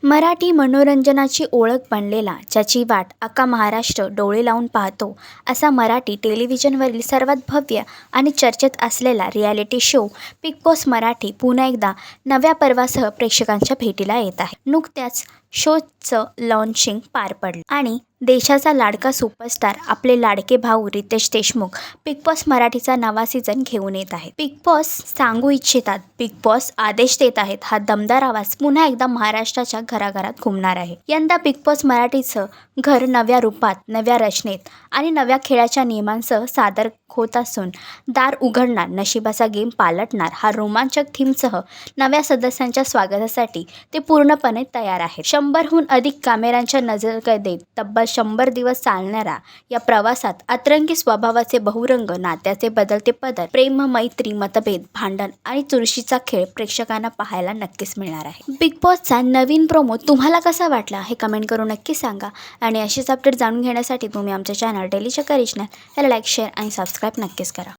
मराठी मनोरंजनाची ओळख बनलेला, ज्याची वाट अख्खा महाराष्ट्र डोळे लावून पाहतो, असा मराठी टेलिव्हिजनवरील सर्वात भव्य आणि चर्चेत असलेला reality show big boss Marathi पुन्हा एकदा नव्या पर्वासह प्रेक्षकांच्या भेटीला येत आहे. नुकत्याच शोचं लॉन्चिंग पार पडलं आणि देशाचा लाडका सुपरस्टार आपले लाडके भाऊ रितेश देशमुख बिग बॉस मराठीचा नवा सीझन घेऊन येत आहे. बिग बॉस सांगू इच्छितात, बिग बॉस आदेश देत आहेत, हा दमदार आवाज पुन्हा एकदा महाराष्ट्राच्या घराघरात घुमणार आहे. यंदा बिग बॉस मराठीचं घर नव्या रूपात, नव्या रचनेत आणि नव्या खेळाच्या नियमांसह सादर होत असून दार उघडणार, नशिबाचा गेम पालटणार, हा रोमांचक थीमसह नव्या सदस्यांच्या स्वागतासाठी ते पूर्णपणे तयार आहेत. 100हून अधिक कॅमेऱ्यांच्या नजरकैदेत तब्बल 100 दिवस चालणाऱ्या या प्रवासात अतरंगी स्वभावाचे बहुरंग, नात्याचे बदलते पदर, प्रेम, मैत्री, मतभेद, भांडण आणि चुरशीचा खेळ प्रेक्षकांना पाहायला नक्कीच मिळणार आहे. बिग बॉसचा नवीन प्रोमो तुम्हाला कसा वाटला हे कमेंट करून नक्की सांगा आणि अशीच अपडेट जाणून घेण्यासाठी तुम्ही आमच्या चॅनल डेली चक्कर रिजनल याला लाईक, शेअर आणि सबस्क्राईब नक्कीच करा.